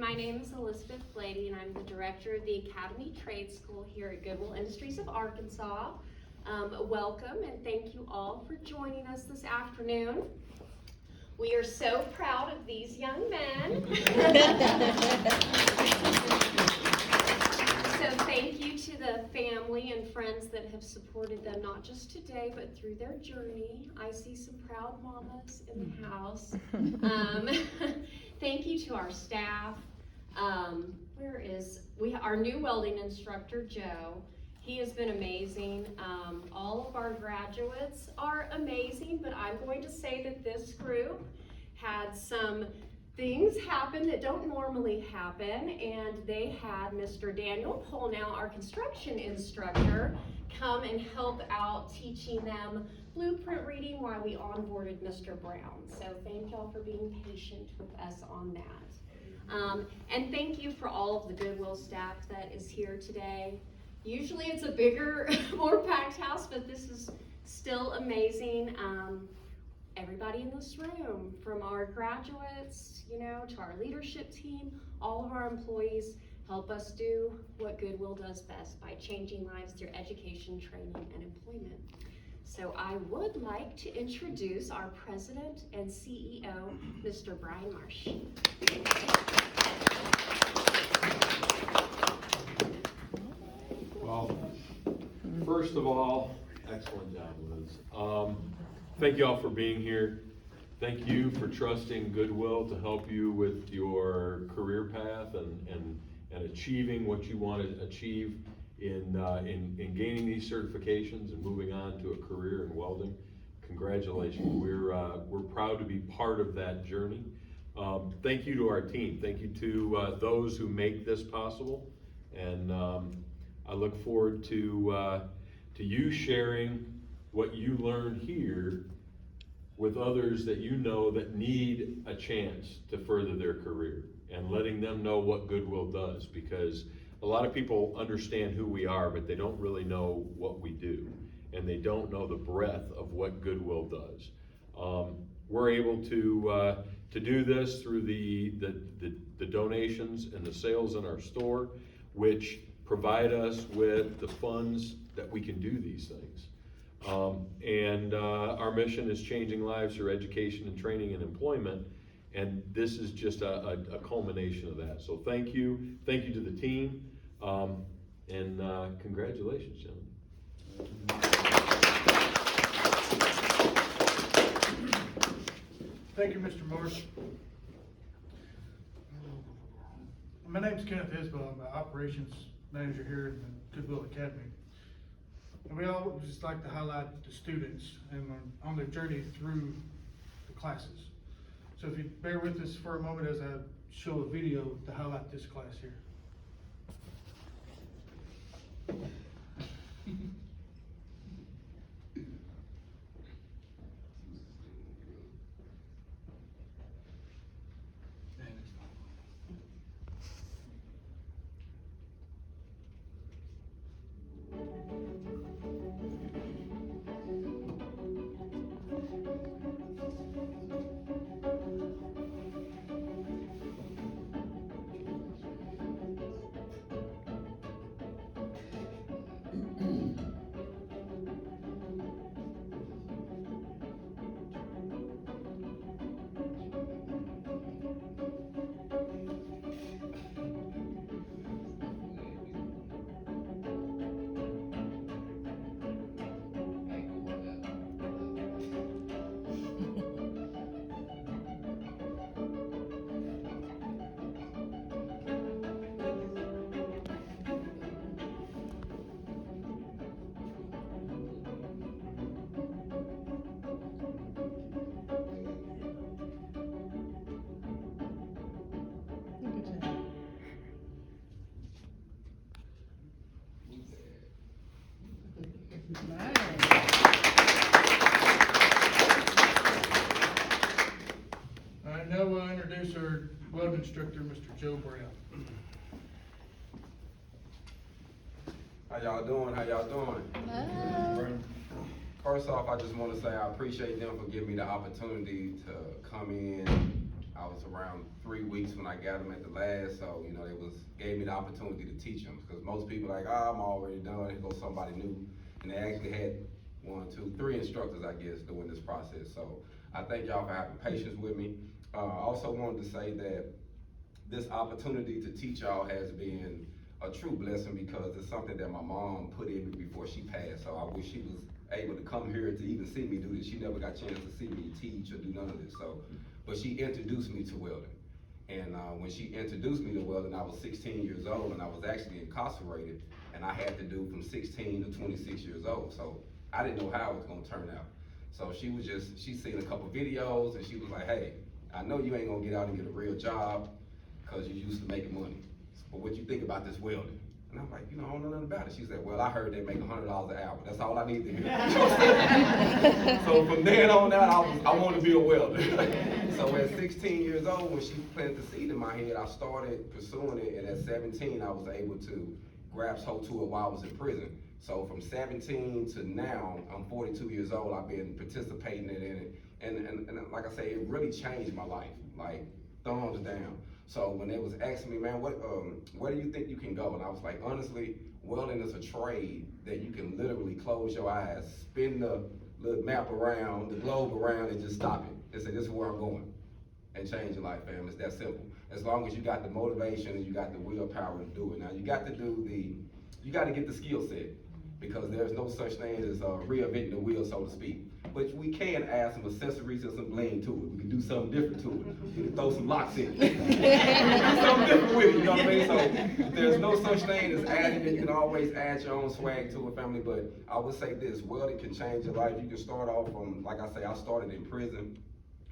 my name is Elizabeth Blady, and I'm the director of the Academy Trade School here at Goodwill Industries of Arkansas. Welcome, and thank you all for joining us this afternoon. We are so proud of these young men. So thank you to the family and friends that have supported them, not just today, but through their journey. I see some proud mamas in the house. Thank you to our staff. Our new welding instructor, Joe. He has been amazing. All of our graduates are amazing, but I'm going to say that this group had some things happen that don't normally happen, and they had Mr. Daniel Polnow, our construction instructor, come and help out teaching them blueprint reading while we onboarded Mr. Brown. So thank y'all for being patient with us on that. And thank you for all of the Goodwill staff that is here today. Usually it's a bigger, more packed house, but this is still amazing. Everybody in this room, from our graduates, to our leadership team, all of our employees help us do what Goodwill does best by changing lives through education, training, and employment. So I would like to introduce our president and CEO, Mr. Brian Marsh. Well, first of all, excellent job, Liz. Thank you all for being here. Thank you for trusting Goodwill to help you with your career path and achieving what you want to achieve in gaining these certifications and moving on to a career in welding. Congratulations. We're proud to be part of that journey. Thank you to our team. Thank you to those who make this possible. And I look forward to you sharing what you learned here with others that you know that need a chance to further their career, and letting them know what Goodwill does, because a lot of people understand who we are, but they don't really know what we do, and they don't know the breadth of what Goodwill does. We're able to do this through the donations and the sales in our store, which provide us with the funds that we can do these things. Our mission is changing lives through education and training and employment, and this is just a culmination of that. So thank you to the team, and congratulations, gentlemen. Thank you, Mr. Marsh. My name is Kenneth Isbell. I'm the operations manager here in the Goodwill Academy. And we all just like to highlight the students and on their journey through the classes. So if you bear with us for a moment as I show a video to highlight this class here. All right, now we'll introduce our welding instructor, Mr. Joe Brown. How y'all doing? Hello. First off, I just want to say I appreciate them for giving me the opportunity to come in I was around 3 weeks when I got them at the last, so, you know, gave me the opportunity to teach them. Because most people like, I'm already done, here goes somebody new. And they actually had 1, 2, 3 instructors, I guess, doing this process. So I thank y'all for having patience with me. I also wanted to say that this opportunity to teach y'all has been a true blessing because it's something that my mom put in me before she passed. So I wish she was able to come here to even see me do this. She never got a chance to see me teach or do none of this. So, but she introduced me to welding. And when she introduced me to welding, I was 16 years old and I was actually incarcerated, and I had to do from 16 to 26 years old. So I didn't know how it was gonna turn out. So she seen a couple videos and she was like, hey, I know you ain't gonna get out and get a real job because you're used to making money. But what you think about this welding? And I'm like, you know, I don't know nothing about it. She said, well, I heard they make $100 an hour. That's all I need to hear. So from then on out, I wanted to be a welder. So at 16 years old, when she planted the seed in my head, I started pursuing it. And at 17, I was able to grasp hold to it while I was in prison. So from 17 to now, I'm 42 years old. I've been participating in it. And like I say, it really changed my life, like thumbs down. So when they was asking me, man, where do you think you can go? And I was like, honestly, welding is a trade that you can literally close your eyes, spin the little map around, the globe around, and just stop it and say, this is where I'm going, and change your life, fam. It's that simple. As long as you got the motivation and you got the willpower to do it. Now, you got to get the skill set, because there's no such thing as reinventing the wheel, so to speak. But we can add some accessories and some bling to it. We can do something different to it. We can throw some locks in it. We can do something different with it, you know what I mean? So there's no such thing as adding it. You can always add your own swag to it, family. But I would say this, welding can change your life. You can start off from, like I say, I started in prison,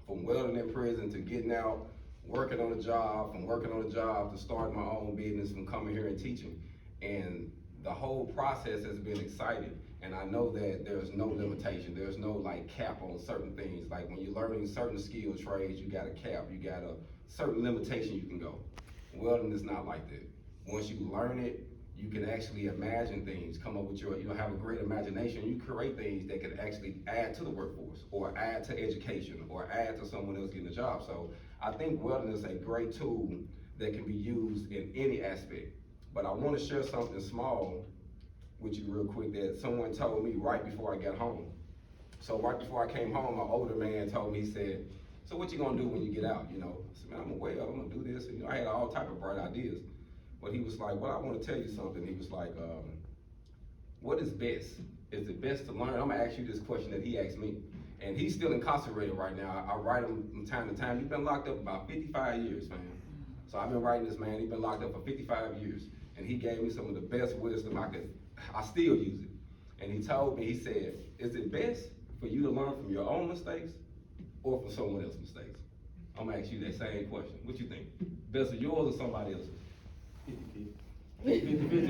from welding in prison to getting out, working on a job, from working on a job to starting my own business, from coming here and teaching. And the whole process has been exciting. And I know that there's no limitation. There's no like cap on certain things. Like when you're learning certain skill trades, you got a cap, you got a certain limitation you can go. Welding is not like that. Once you learn it, you can actually imagine things, come up with have a great imagination. You create things that can actually add to the workforce, or add to education, or add to someone else getting a job. So I think welding is a great tool that can be used in any aspect. But I want to share something small with you real quick that someone told me right before I got home. So right before I came home, my older man told me, he said, so what you gonna do when you get out? You know, I said, man, I'm gonna wait up, I'm gonna do this. And, you know, I had all type of bright ideas. But he was like, well, I wanna tell you something. He was like, what is best? Is it best to learn? I'm gonna ask you this question that he asked me. And he's still incarcerated right now. I write him from time to time. He's been locked up about 55 years, man. So I've been writing this man, he's been locked up for 55 years. And he gave me some of the best wisdom I still use it. And he told me, he said, is it best for you to learn from your own mistakes or from someone else's mistakes? I'm gonna ask you that same question. What you think? Best of yours or somebody else's? 50-50. 50-50.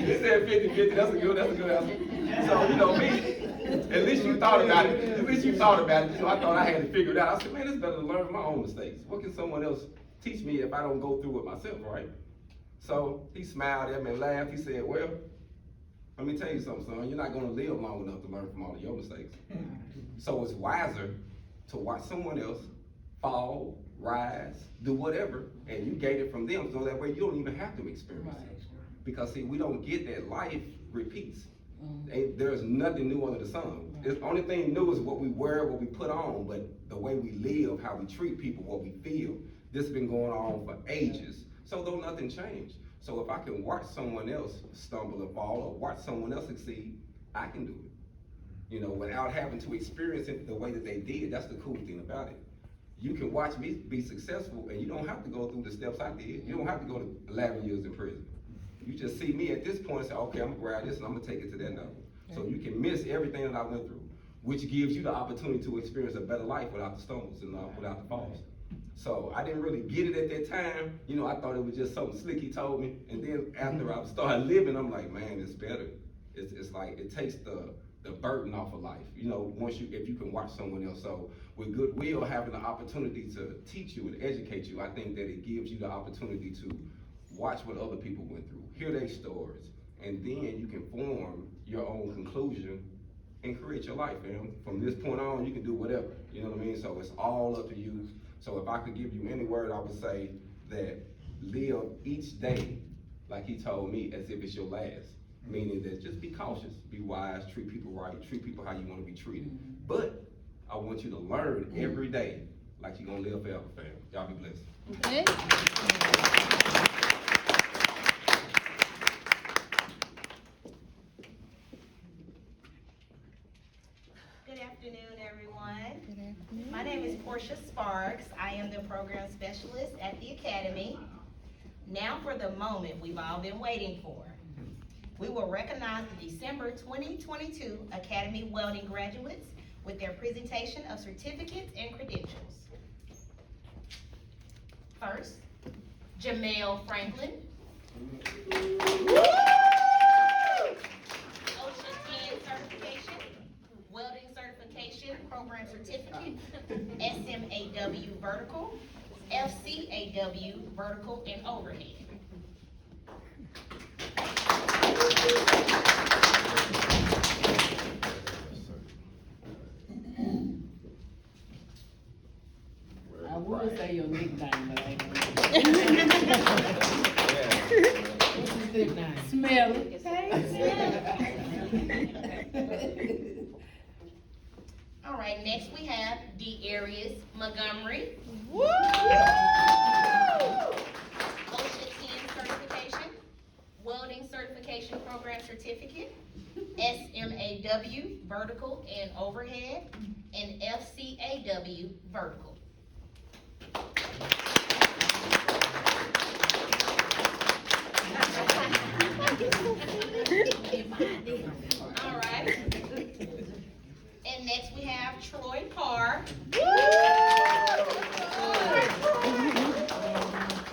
He said 50-50, that's a good answer. So, you know, me, at least you thought about it. You know, I thought I had to figure it out. I said, man, it's better to learn from my own mistakes. What can someone else teach me if I don't go through it myself, right? So he smiled at me and laughed. He said, well, let me tell you something, son. You're not gonna live long enough to learn from all of your mistakes. So it's wiser to watch someone else fall, rise, do whatever, and you gain it from them, so that way you don't even have to experience it. Because see, we don't get that life repeats. There's nothing new under the sun. The only thing new is what we wear, what we put on, but the way we live, how we treat people, what we feel, this has been going on for ages. So though nothing changed. So if I can watch someone else stumble and fall, or watch someone else succeed, I can do it. You know, without having to experience it the way that they did. That's the cool thing about it. You can watch me be successful, and you don't have to go through the steps I did. You don't have to go to 11 years in prison. You just see me at this point and say, okay, I'm gonna grab this and I'm gonna take it to that level. So you can miss everything that I went through, which gives you the opportunity to experience a better life without the stumbles and without the falls. So I didn't really get it at that time. You know, I thought it was just something slick he told me. And then after I started living, I'm like, man, it's better. It's like, it takes the burden off of life. You know, if you can watch someone else. So with Goodwill having the opportunity to teach you and educate you, I think that it gives you the opportunity to watch what other people went through, hear their stories, and then you can form your own conclusion and create your life, fam. From this point on, you can do whatever, you know what I mean? So it's all up to you. So if I could give you any word, I would say that live each day like he told me as if it's your last. Meaning that just be cautious, be wise, treat people right, treat people how you want to be treated. But I want you to learn every day like you're gonna live forever, fam. Y'all be blessed. Okay. Good afternoon, everyone. My name is Portia Sparks. I am the program specialist at the Academy. Now for the moment we've all been waiting for. We will recognize the December 2022 Academy Welding graduates with their presentation of certificates and credentials. First, Jamel Franklin. OSHA 10 certification, Welding certification, program certificate, SMAW vertical, FCAW vertical and overhead. I would say your nickname, but I ain't gonna. What's his nickname? Smelly. All right, next we have D'Arius Montgomery. OSHA 10 certification, Welding certification program certificate, SMAW vertical and overhead, and FCAW vertical. All right. And next we have Troy Parr.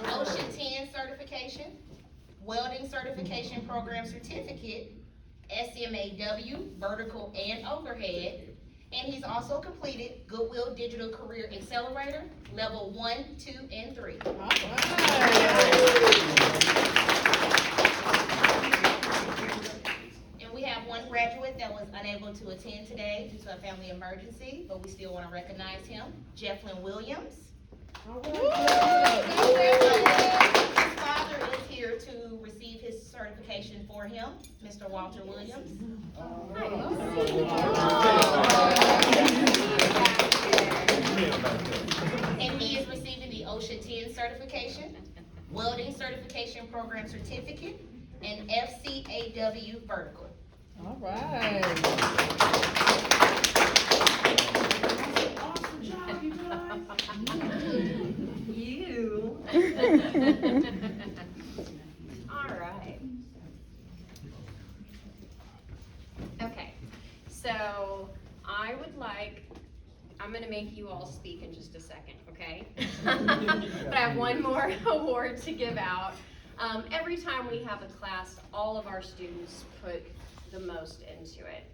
OSHA 10 certification, Welding certification program certificate, SMAW vertical and overhead, and he's also completed Goodwill Digital Career Accelerator, level 1, 2, and 3. And we have one graduate that was unable to attend today due to a family emergency, but we still want to recognize him, Jefflin Williams. His father is here to receive his certification for him, Mr. Walter Williams. And he is receiving the OSHA 10 certification, Welding certification program certificate, and FCAW vertical. All right. Awesome job, you guys. You. All right. Okay, so I would like, I'm gonna make you all speak in just a second, okay? But I have one more award to give out. Every time we have a class, all of our students put the most into it.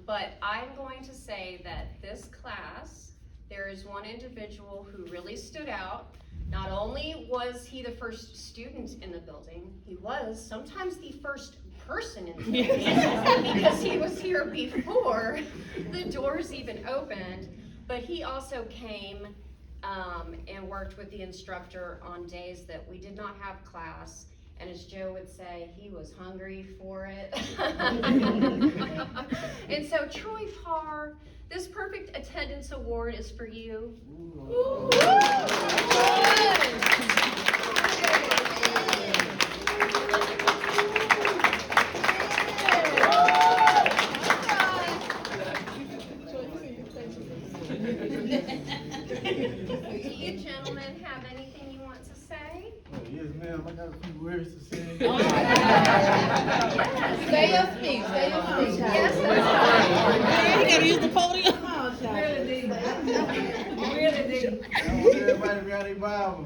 But I'm going to say that this class, there is one individual who really stood out. Not only was he the first student in the building, he was sometimes the first person in the building because he was here before the doors even opened. But he also came and worked with the instructor on days that we did not have class. And as Joe would say, he was hungry for it. And so Troy Parr, this perfect attendance award is for you. Ooh. Do you gentlemen have anything you want to say? Yes, ma'am, I got a few words to say. Say your speech, say your speech. Yes, that's fine. You gotta use the podium. Really deep. I want everybody to grab their Bible.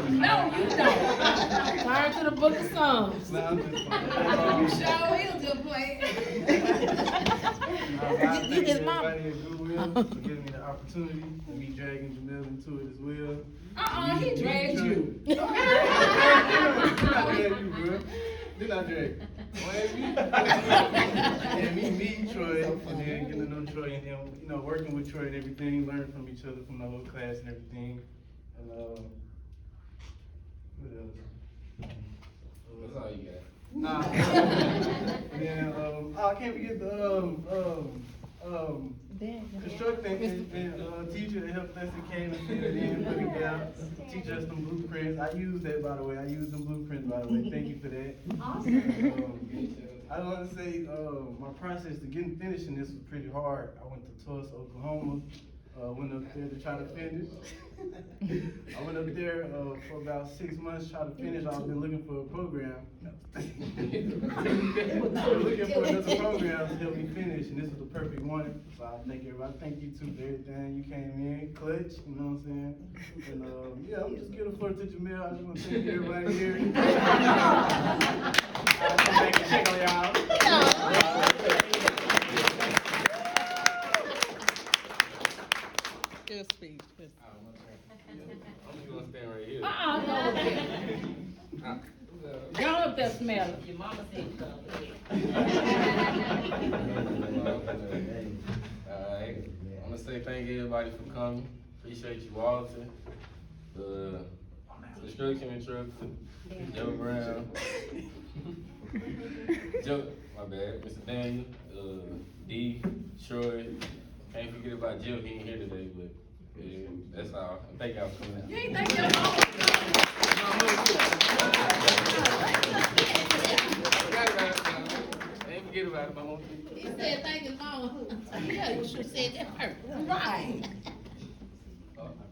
No, you don't. Turn to the book of Psalms. No, I'm just You sure will just play. I thank everybody at Goodwill for giving me the opportunity to meet dragging Jamel into it as well. He dragged you. Did I drag you, bro? Did I drag? And me meeting Troy, and then getting to know Troy, and then, you know, working with Troy and everything, learning from each other, from the whole class and everything. And, what else? That's all you got. Nah. And then, I can't forget the, constructing and teacher that helped us and came and filled in, put it down, teach us them blueprints. I use that, by the way. I use them blueprints, by the way. Thank you for that. I want to say my process to getting finishing this was pretty hard. I went to Tulsa, Oklahoma. Went up there to try to finish. I went up there for about 6 months trying to finish. I've been looking for a program. Looking for another program to help me finish, and this is the perfect one. So I thank everybody. Thank you too for everything. You came in clutch, you know what I'm saying? And yeah, I'm just giving the floor to Jamel. I just want to thank everybody here. I'll come back and check on y'all. Good speech. Good. I'm just gonna stand right here. Go up there. Go up there, smell it. Your mama said come. Alright, I'm gonna say thank everybody for coming. Appreciate you, Walter, the construction instructor, Joe Brown, Joe, my bad, Mr. Daniel, D, Troy. Can't forget about Jill, he ain't here today, but yeah, that's all. Thank y'all for coming out. You ain't thank your mama. Ain't forget about it, mama. He said thank his mama. Yeah, you should have said that first. Right.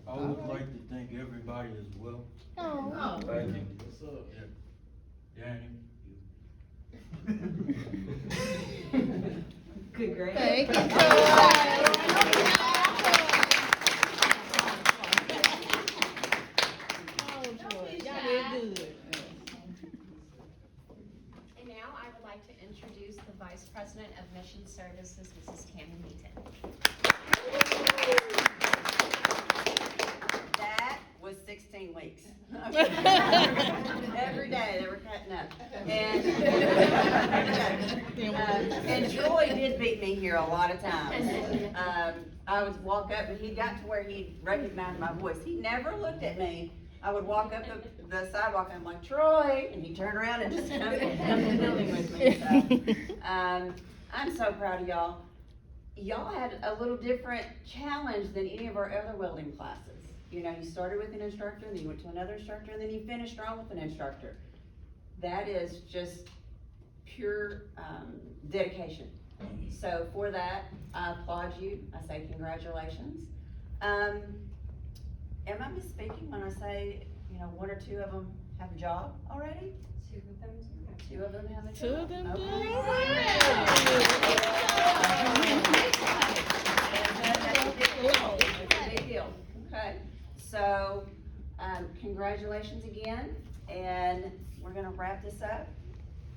I would like to thank everybody as well. Oh. Thank you. What's up? Danny. Good grade. Thank you, Troy. Y'all did good. And now I would like to introduce the Vice President of Mission Services, Mrs. Tammy Meaton. That was 16 weeks. Every day they were cutting up. And Troy did beat me here a lot of times. I would walk up and he got to where he recognized my voice. He never looked at me. I would walk up the sidewalk and I'm like, Troy, and he'd turn around and just come in the building with me. So, I'm so proud of y'all. Y'all had a little different challenge than any of our other welding classes. You know, you started with an instructor, then you went to another instructor, and then you finished strong with an instructor. That is just pure dedication. So for that, I applaud you. I say congratulations. Am I misspeaking when I say, you know, one or two of them have a job already? Two of them do. Two of them have a job? Two of them do. Okay. That's a big deal. It's a big deal. Okay. So, congratulations again, and we're gonna wrap this up.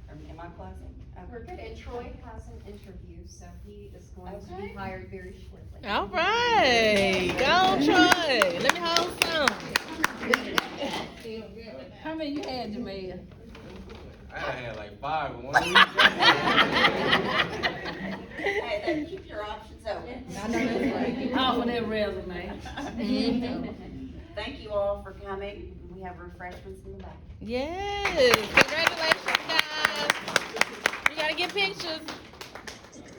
Am I closing? We're good, and Troy has an interview, so he is going to be hired very shortly. All right. Go, Troy. Let me hold some. How many you had, Jamea? I had like 5 in 1 week. Hey, then keep your options open. I know that's right. Off of that resume. Thank you all for coming. We have refreshments in the back. Yes. Congratulations, guys. We gotta get pictures.